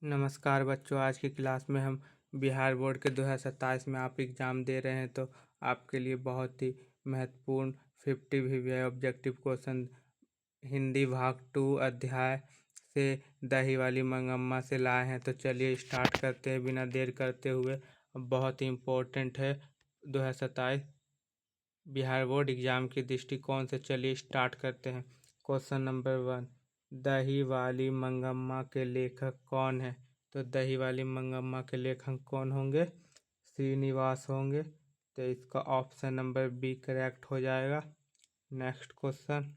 नमस्कार बच्चों, आज की क्लास में हम बिहार बोर्ड के 2027 में आप एग्ज़ाम दे रहे हैं तो आपके लिए बहुत ही महत्वपूर्ण 50 वीवीआई ऑब्जेक्टिव क्वेश्चन हिंदी भाग 2 अध्याय से दही वाली मंगम्मा से लाए हैं। तो चलिए स्टार्ट करते हैं बिना देर करते हुए। बहुत ही इम्पोर्टेंट है 2027 बिहार बोर्ड एग्जाम के दृष्टिकोण से। चलिए स्टार्ट करते हैं। क्वेश्चन नंबर 1, दही वाली मंगम्मा के लेखक कौन है? तो दही वाली मंगम्मा के लेखक कौन होंगे? श्रीनिवास होंगे। तो इसका ऑप्शन नंबर बी करेक्ट हो जाएगा। नेक्स्ट क्वेश्चन,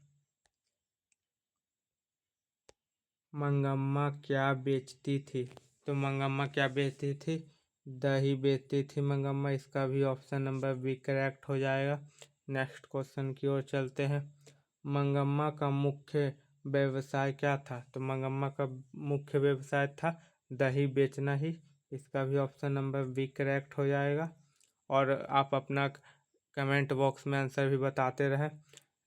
मंगम्मा क्या बेचती थी? तो मंगम्मा क्या बेचती थी? दही बेचती थी मंगम्मा। इसका भी ऑप्शन नंबर बी करेक्ट हो जाएगा। नेक्स्ट क्वेश्चन की ओर चलते हैं। मंगम्मा का मुख्य व्यवसाय क्या था? तो मंगम्मा का मुख्य व्यवसाय था दही बेचना ही। इसका भी ऑप्शन नंबर बी करेक्ट हो जाएगा। और आप अपना कमेंट बॉक्स में आंसर भी बताते रहें।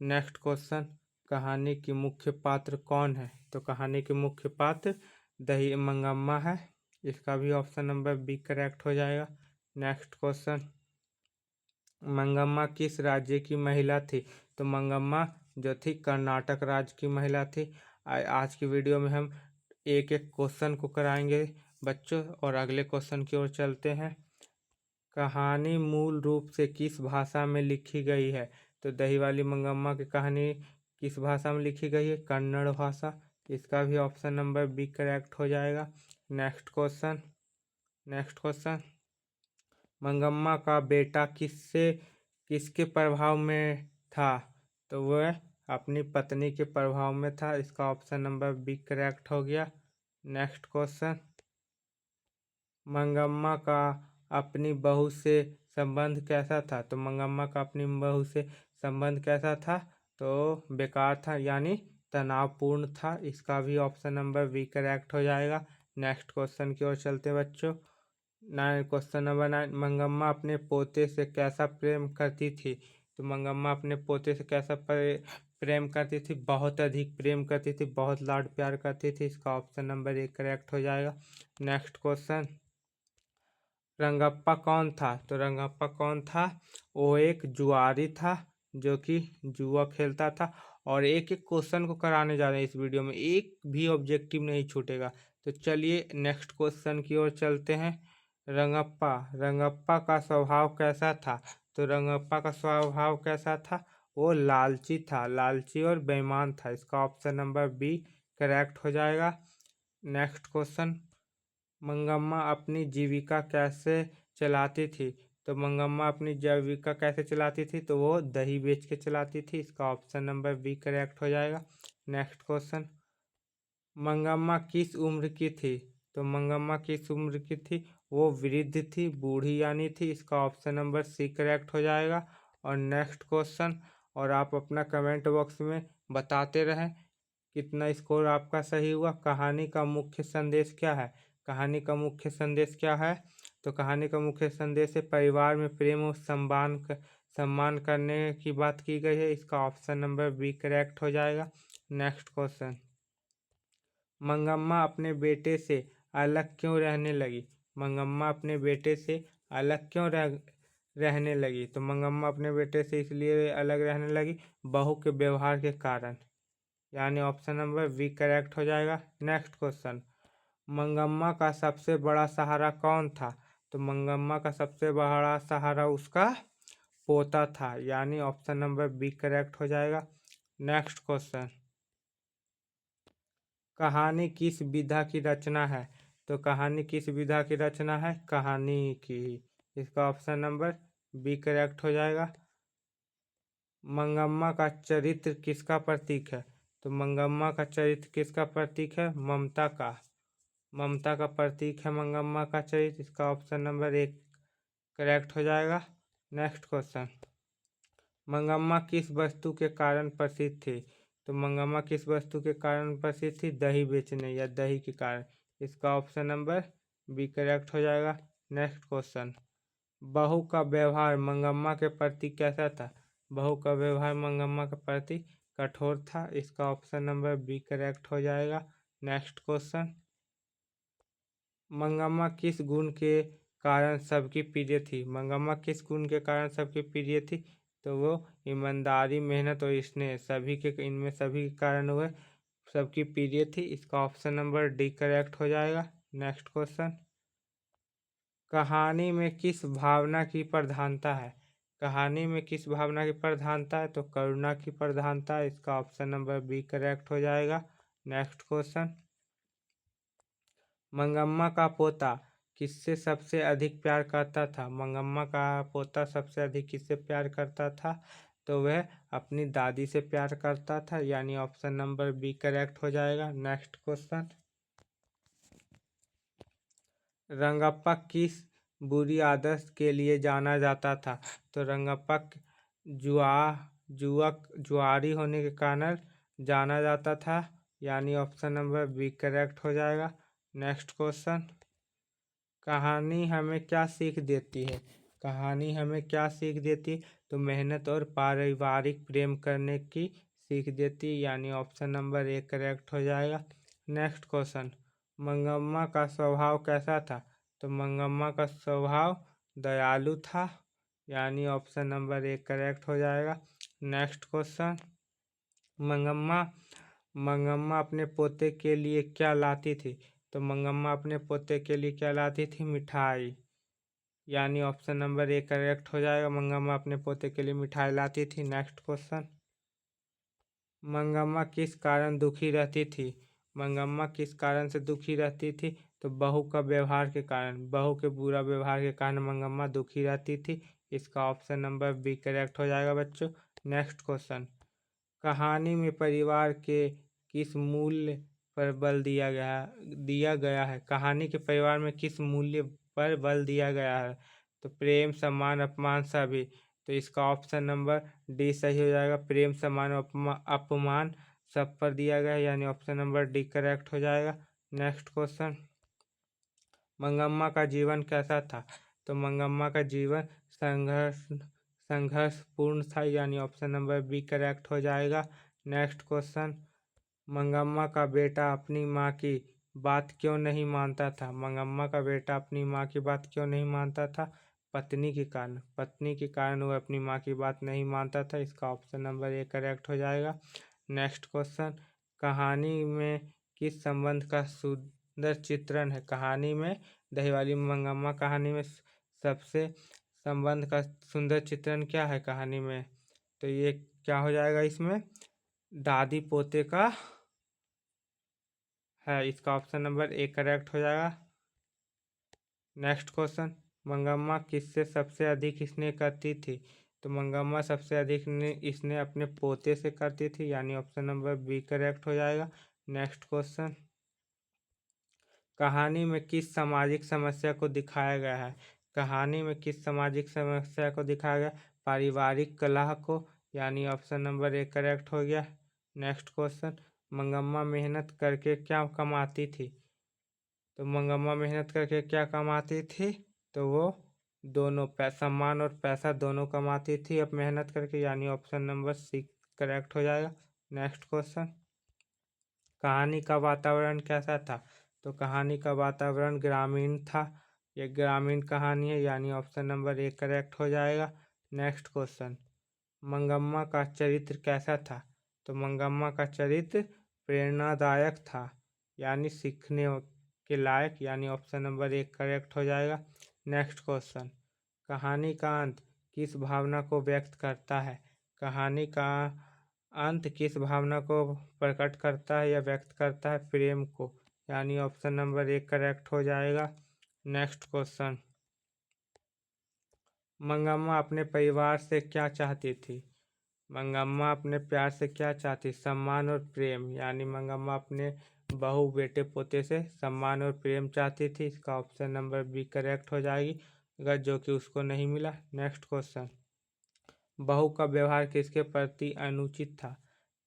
नेक्स्ट क्वेश्चन, कहानी की मुख्य पात्र कौन है? तो कहानी के मुख्य पात्र दही मंगम्मा है। इसका भी ऑप्शन नंबर बी करेक्ट हो जाएगा। नेक्स्ट क्वेश्चन, मंगम्मा किस राज्य की महिला थी? तो मंगम्मा जो थी कर्नाटक राज्य की महिला थी। आज की वीडियो में हम एक एक क्वेश्चन को कराएंगे बच्चों, और अगले क्वेश्चन की ओर चलते हैं। कहानी मूल रूप से किस भाषा में लिखी गई है? तो दही वाली मंगम्मा की कहानी किस भाषा में लिखी गई है? कन्नड़ भाषा। इसका भी ऑप्शन नंबर बी करेक्ट हो जाएगा। नेक्स्ट क्वेश्चन, मंगम्मा का बेटा किसके प्रभाव में था? तो वह अपनी पत्नी के प्रभाव में था। इसका ऑप्शन नंबर बी करेक्ट हो गया। नेक्स्ट क्वेश्चन, मंगम्मा का अपनी बहू से संबंध कैसा था? तो मंगम्मा का अपनी बहू से संबंध कैसा था? तो बेकार था, यानी तनावपूर्ण था। इसका भी ऑप्शन नंबर बी करेक्ट हो जाएगा। नेक्स्ट क्वेश्चन की ओर चलते बच्चों। क्वेश्चन नंबर 9, मंगम्मा अपने पोते से कैसा प्रेम करती थी? तो मंगम्मा अपने पोते से कैसा प्रेम करती थी? बहुत अधिक प्रेम करती थी, बहुत लाड प्यार करती थी। इसका ऑप्शन नंबर एक करेक्ट हो जाएगा। नेक्स्ट क्वेश्चन, रंगप्पा कौन था? तो रंगप्पा कौन था? वो एक जुआरी था जो कि जुआ खेलता था। और एक एक क्वेश्चन को कराने जा रहे हैं इस वीडियो में, एक भी ऑब्जेक्टिव नहीं छूटेगा। तो चलिए नेक्स्ट क्वेश्चन की ओर चलते हैं। रंगप्पा का स्वभाव कैसा था? तो रंगप्पा का स्वभाव कैसा था? वो लालची था, लालची और बेईमान था। इसका ऑप्शन नंबर बी करेक्ट हो जाएगा। नेक्स्ट क्वेश्चन, मंगम्मा अपनी जीविका कैसे चलाती थी? तो मंगम्मा अपनी जीविका कैसे चलाती थी? तो वो दही बेच के चलाती थी। इसका ऑप्शन नंबर बी करेक्ट हो जाएगा। नेक्स्ट क्वेश्चन, मंगम्मा किस उम्र की थी? तो मंगम्मा किस उम्र की थी? वो वृद्ध थी, बूढ़ी यानी थी। इसका ऑप्शन नंबर सी करेक्ट हो जाएगा। और नेक्स्ट क्वेश्चन, और आप अपना कमेंट बॉक्स में बताते रहें कितना स्कोर आपका सही हुआ। कहानी का मुख्य संदेश क्या है? कहानी का मुख्य संदेश क्या है? तो कहानी का मुख्य संदेश है परिवार में प्रेम और सम्मान करने की बात की गई है। इसका ऑप्शन नंबर बी करेक्ट हो जाएगा। नेक्स्ट क्वेश्चन, मंगम्मा अपने बेटे से अलग क्यों रहने लगी? मंगम्मा अपने बेटे से अलग क्यों रहने लगी? तो मंगम्मा अपने बेटे से इसलिए अलग रहने लगी, बहू के व्यवहार के कारण, यानी ऑप्शन नंबर बी करेक्ट हो जाएगा। नेक्स्ट क्वेश्चन, मंगम्मा का सबसे बड़ा सहारा कौन था? तो मंगम्मा का सबसे बड़ा सहारा उसका पोता था, यानी ऑप्शन नंबर बी करेक्ट हो जाएगा। नेक्स्ट क्वेश्चन, कहानी किस विधा की रचना है? तो कहानी किस विधा की रचना है? कहानी की। इसका ऑप्शन नंबर बी करेक्ट हो जाएगा। मंगम्मा का चरित्र किसका प्रतीक है? तो मंगम्मा का चरित्र किसका प्रतीक है? ममता का। ममता का प्रतीक है मंगम्मा का चरित्र। इसका ऑप्शन नंबर एक करेक्ट हो जाएगा। नेक्स्ट क्वेश्चन, मंगम्मा किस वस्तु के कारण प्रसिद्ध थी? तो मंगम्मा किस वस्तु के कारण प्रसिद्ध थी? दही बेचने या दही के कारण। इसका ऑप्शन नंबर बी करेक्ट हो जाएगा। नेक्स्ट क्वेश्चन, बहू का व्यवहार मंगम्मा के प्रति कैसा था? बहू का व्यवहार मंगम्मा के प्रति कठोर था। इसका ऑप्शन नंबर बी करेक्ट हो जाएगा। नेक्स्ट क्वेश्चन, मंगम्मा किस गुण के कारण सबकी प्रिय थी? मंगम्मा किस गुण के कारण सबकी प्रिय थी? तो वो ईमानदारी, मेहनत और स्नेह, सभी के इनमें सभी के कारण वह सबकी प्रिय थी। इसका ऑप्शन नंबर डी करेक्ट हो जाएगा। नेक्स्ट क्वेश्चन, कहानी में किस भावना की प्रधानता है? कहानी में किस भावना की प्रधानता है? तो करुणा की प्रधानता है। इसका ऑप्शन नंबर बी करेक्ट हो जाएगा। नेक्स्ट क्वेश्चन, मंगम्मा का पोता किससे सबसे अधिक प्यार करता था? मंगम्मा का पोता सबसे अधिक किससे प्यार करता था? तो वह अपनी दादी से प्यार करता था, यानी ऑप्शन नंबर बी करेक्ट हो जाएगा। नेक्स्ट क्वेश्चन, रंगप्पा किस बुरी आदत के लिए जाना जाता था? तो रंगप्पा जुआ जुआरी होने के कारण जाना जाता था, यानी ऑप्शन नंबर बी करेक्ट हो जाएगा। नेक्स्ट क्वेश्चन, कहानी हमें क्या सीख देती है? कहानी हमें क्या सीख देती है? तो मेहनत और पारिवारिक प्रेम करने की सीख देती है, यानी ऑप्शन नंबर ए करेक्ट हो जाएगा। नेक्स्ट क्वेश्चन, मंगम्मा का स्वभाव कैसा था? तो मंगम्मा का स्वभाव दयालु था, यानी ऑप्शन नंबर ए करेक्ट हो जाएगा। नेक्स्ट क्वेश्चन, मंगम्मा मंगम्मा अपने पोते के लिए क्या लाती थी? तो मंगम्मा अपने पोते के लिए क्या लाती थी? मिठाई, यानी ऑप्शन नंबर ए करेक्ट हो जाएगा। मंगम्मा अपने पोते के लिए मिठाई लाती थी। नेक्स्ट क्वेश्चन, मंगम्मा किस कारण दुखी रहती थी? मंगम्मा किस कारण से दुखी रहती थी? तो बहू का व्यवहार के कारण, बहू के बुरा व्यवहार के कारण मंगम्मा दुखी रहती थी। इसका ऑप्शन नंबर बी करेक्ट हो जाएगा बच्चों। नेक्स्ट क्वेश्चन, कहानी में परिवार के किस मूल्य पर बल दिया गया है? कहानी के परिवार में किस मूल्य पर बल दिया गया है? तो प्रेम, सम्मान, अपमान, सभी। तो इसका ऑप्शन नंबर डी सही हो जाएगा। प्रेम, सम्मान, अपमान सब पर दिया गया है, यानी ऑप्शन नंबर डी करेक्ट हो जाएगा। नेक्स्ट क्वेश्चन, मंगम्मा का जीवन कैसा था? तो मंगम्मा का जीवन संघर्षपूर्ण था, यानी ऑप्शन नंबर बी करेक्ट हो जाएगा। नेक्स्ट क्वेश्चन, मंगम्मा का बेटा अपनी माँ की बात क्यों नहीं मानता था? मंगम्मा का बेटा अपनी माँ की बात क्यों नहीं मानता था? पत्नी के कारण वह अपनी माँ की बात नहीं मानता था। इसका ऑप्शन नंबर ए करेक्ट हो जाएगा। नेक्स्ट क्वेश्चन, कहानी में किस संबंध का सुंदर चित्रण है? कहानी में दहीवाली मंगम्मा कहानी में सबसे संबंध का सुंदर चित्रण क्या है कहानी में? तो ये क्या हो जाएगा? इसमें दादी पोते का है। इसका ऑप्शन नंबर ए करेक्ट हो जाएगा। नेक्स्ट क्वेश्चन, मंगम्मा किससे सबसे अधिक स्नेह करती थी? तो मंगम्मा सबसे अधिक स्नेह अपने पोते से करती थी, यानी ऑप्शन नंबर बी करेक्ट हो जाएगा। नेक्स्ट क्वेश्चन, कहानी में किस सामाजिक समस्या को दिखाया गया है? कहानी में किस सामाजिक समस्या को दिखाया गया? पारिवारिक कलह को, यानी ऑप्शन नंबर ए करेक्ट हो गया। नेक्स्ट क्वेश्चन, मंगम्मा मेहनत करके क्या कमाती थी? तो मंगम्मा मेहनत करके क्या कमाती थी? तो वो दोनों सम्मान और पैसा दोनों कमाती थी अब मेहनत करके, यानी ऑप्शन नंबर सी करेक्ट हो जाएगा। नेक्स्ट क्वेश्चन, कहानी का वातावरण कैसा था? तो कहानी का वातावरण ग्रामीण था। ये ग्रामीण कहानी है, यानी ऑप्शन नंबर ए करेक्ट हो जाएगा। नेक्स्ट क्वेश्चन, मंगम्मा का चरित्र कैसा था? तो मंगम्मा का चरित्र प्रेरणादायक था, यानी सीखने के लायक, यानी ऑप्शन नंबर एक करेक्ट हो जाएगा। नेक्स्ट क्वेश्चन, कहानी का अंत किस भावना को व्यक्त करता है? कहानी का अंत किस भावना को प्रकट करता है या व्यक्त करता है? प्रेम को, यानी ऑप्शन नंबर एक करेक्ट हो जाएगा। नेक्स्ट क्वेश्चन, मंगम्मा अपने परिवार से क्या चाहती थी? मंगम्मा अपने प्यार से क्या चाहती? सम्मान और प्रेम, यानी मंगम्मा अपने बहू, बेटे, पोते से सम्मान और प्रेम चाहती थी। इसका ऑप्शन नंबर बी करेक्ट हो जाएगी, अगर जो कि उसको नहीं मिला। नेक्स्ट क्वेश्चन, बहू का व्यवहार किसके प्रति अनुचित था?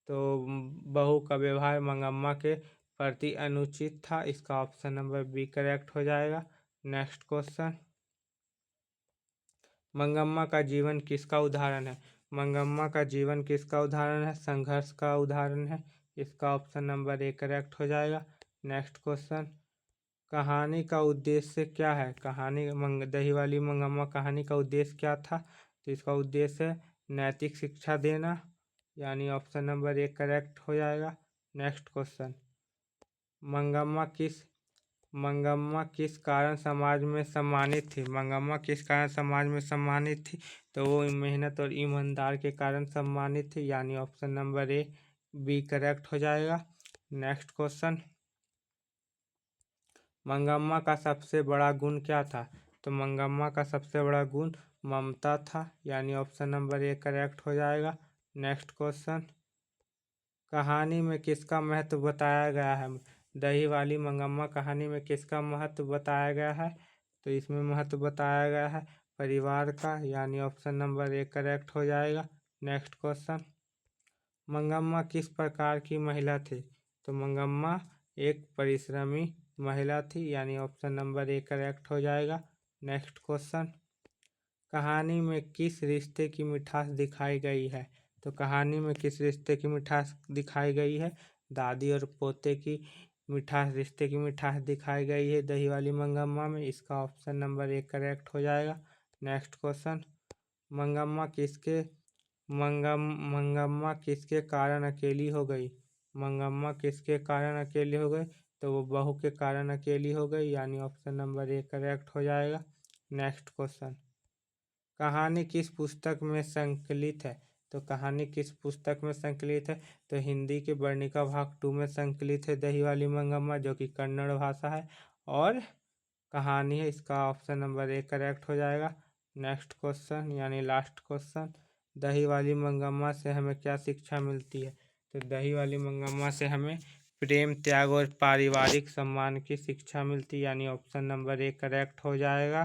तो बहू का व्यवहार मंगम्मा के प्रति अनुचित था। इसका ऑप्शन नंबर बी करेक्ट हो जाएगा। नेक्स्ट क्वेश्चन, मंगम्मा का जीवन किसका उदाहरण है? मंगम्मा का जीवन किसका उदाहरण है? संघर्ष का उदाहरण है। इसका ऑप्शन नंबर ए करेक्ट हो जाएगा। नेक्स्ट क्वेश्चन, कहानी का उद्देश्य क्या है? दही वाली मंगम्मा कहानी का उद्देश्य क्या था? तो इसका उद्देश्य है नैतिक शिक्षा देना, यानी ऑप्शन नंबर 1 करेक्ट हो जाएगा। नेक्स्ट क्वेश्चन, मंगम्मा किस कारण समाज में सम्मानित थी? मंगम्मा किस कारण समाज में सम्मानित थी? तो वो मेहनत और ईमानदार के कारण सम्मानित थी, यानी option number A B correct हो जाएगा। नेक्स्ट क्वेश्चन, मंगम्मा का सबसे बड़ा गुण क्या था? तो मंगम्मा का सबसे बड़ा गुण ममता था, यानी ऑप्शन नंबर ए करेक्ट हो जाएगा। नेक्स्ट क्वेश्चन, कहानी में किसका महत्व बताया गया है? दही वाली मंगम्मा कहानी में किसका महत्व बताया गया है? तो इसमें महत्व बताया गया है परिवार का, यानी ऑप्शन नंबर ए करेक्ट हो जाएगा। नेक्स्ट क्वेश्चन, मंगम्मा किस प्रकार की महिला थी? तो मंगम्मा एक परिश्रमी महिला थी, यानी ऑप्शन नंबर ए करेक्ट हो जाएगा। नेक्स्ट क्वेश्चन, कहानी में किस रिश्ते की मिठास दिखाई गई है? तो कहानी में किस रिश्ते की मिठास दिखाई गई है? दादी और पोते की मिठास, रिश्ते की मिठास दिखाई गई है दही वाली मंगम्मा में। इसका ऑप्शन नंबर 1 करेक्ट हो जाएगा। नेक्स्ट क्वेश्चन, मंगम्मा किसके कारण अकेली हो गई? मंगम्मा किसके कारण अकेली हो गई? तो वो बहू के कारण अकेली हो गई, यानी ऑप्शन नंबर 1 करेक्ट हो जाएगा। नेक्स्ट क्वेश्चन, कहानी किस पुस्तक में संकलित है? तो कहानी किस पुस्तक में संकलित है? तो हिंदी के वर्णिका भाग 2 में संकलित है दही वाली मंगम्मा, जो कि कन्नड़ भाषा है और कहानी है। इसका ऑप्शन नंबर 1 करेक्ट हो जाएगा। नेक्स्ट क्वेश्चन यानी लास्ट क्वेश्चन, दही वाली मंगम्मा से हमें क्या शिक्षा मिलती है? तो दही वाली मंगम्मा से हमें प्रेम, त्याग और पारिवारिक सम्मान की शिक्षा मिलती है, यानी ऑप्शन नंबर 1 करेक्ट हो जाएगा।